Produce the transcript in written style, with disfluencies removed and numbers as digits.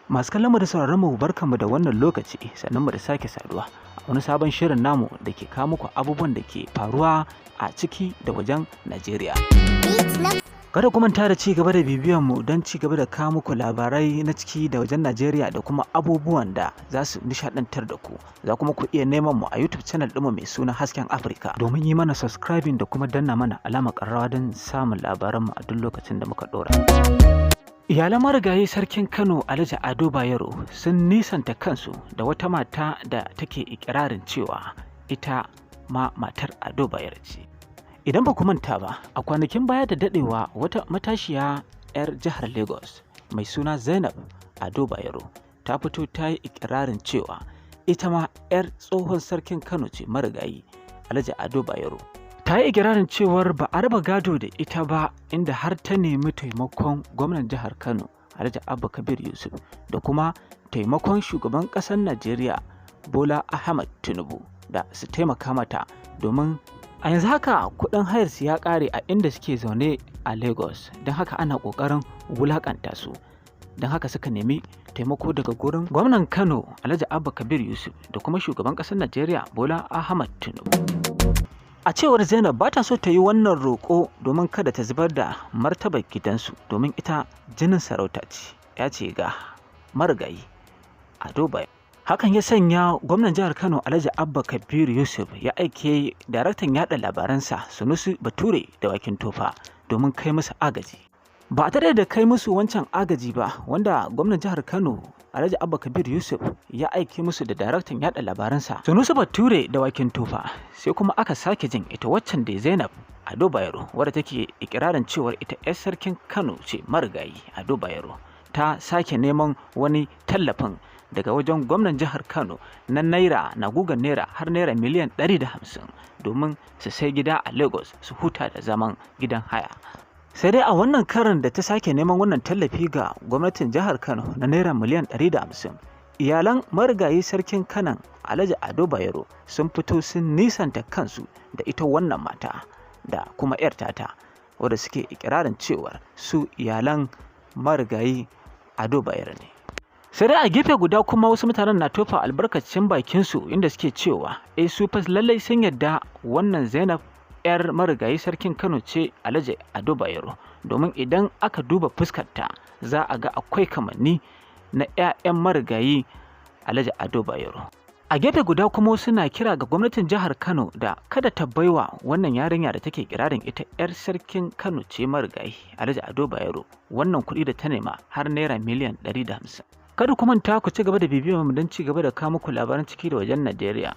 Masu kallon mu da sauraron mu barkanmu da wannan lokaci, sannan mu da sake saduwa a wani sabon shirin namu da ke kawo muku abubuwan da ke faruwa a ciki da wajen Najeriya. Kada ku manta da ci gaba da bibiyan mu don ci gaba da kawo muku labarai na ciki da wajen Najeriya da kuma abubuwan da za su nishadantar da ku. Za kuma ku iya neman mu a YouTube channel ɗinmu mai suna Hasken Afirka domin yi mana subscribing da kuma danna mana alamar ƙararrawa don samun labaran mu a duk lokacin da muka ɗora. Iyalan marigayi sarkin Kano Ado Bayero sun nisanta kansu da wata mata da take ikirarin cewa ita ma matar Ado Bayero ce. Idan ba ku manta ba, a kwanakin baya da dadewa wata matashiya 'yar jihar Lagos mai suna Zainab Ado Bayero ta fito ta yi ikirarin cewa ita ma 'yar tsohon sarkin Kano ce marigayi Ado Bayero. Ta yi ikirarin cewar ba a raba gado da ita ba, inda har ta nemi taimakon gwamnan jihar Kano Alhaji Abba Kabir Yusuf da kuma taimakon shugaban ƙasar Najeriya Bola Ahmed Tinubu da su taimaka mata, domin a yanzu haka kuɗin hayarsu ya ƙare a inda suke zaune a Lagos, don haka ana ƙoƙarin wulaƙanta su. Don haka suka nemi taimako daga gurin gwamnan Kano Alhaji Abba Kabir Yusuf da kuma shugaban ƙasar Najeriya Bola Ahmed Tinubu. A cewar Zainab ba ta so ta yi wannan roƙo domin kada ta zubar da martabar gidansu, domin ita jinin sarauta ce, ya ce ga marigayi Ado Bayero. Hakan ya sanya gwamnan jihar Kano Alhaji Abba Kabir Yusuf ya aike daraktan yaɗa labaransa Sunusi Bature da Wakin Tofa domin kai musu agaji. Ba a tare da kai musu wancan agaji ba, wanda gwamnan jihar Kano Alhaji Abba Kabir Yusuf ya aiki musu da daraktan yaɗa labaransa Sunusi Bature da Wakin Tofa, sai kuma aka sake jin ita waccan da Zainab Ado Bayero wadda take ikirarin cewar ita 'yar sarkin Kano ce marigayi Ado Bayero, ta sake neman wani tallafin daga wajen gwamnan jihar Kano na gugan naira har naira miliyan 150 domin su sai gida a Lagos su huta da zaman gidan haya. Sai dai a wannan karin da ta sake neman wannan tallafi ga gwamnatin jihar Kano na naira miliyan 150, iyalan marigayi sarkin Kanon Alhaji Ado Bayero sun fito sun nisanta kansu da ita wannan mata da kuma 'yar tata, wadda suke ikirarin cewar su iyalan marigayi Ado Bayero ne. Sai dai a gefe guda kuma wasu mutanen na tofa albarkacin bakinsu, inda suke cewa su fa lallai sun yadda wannan Zainab 'yar marigayi sarkin Kano ce Alhaji Ado Bayero, domin idan aka duba fuskarta za a ga akwai kamanni na 'ya'yan marigayi Alhaji Ado Bayero. A gefe guda kuma suna kira ga gwamnatin jihar Kano da kada ta baiwa wannan yarinya da take kirarin ita 'yar sarkin Kano ce marigayi Alhaji Ado Bayero wannan kuɗi da ta nema har naira miliyan 150. Kada ku manta ku ci gaba da bibiyar mu don ci gaba da kawo muku labaran ciki da wajen Najeriya.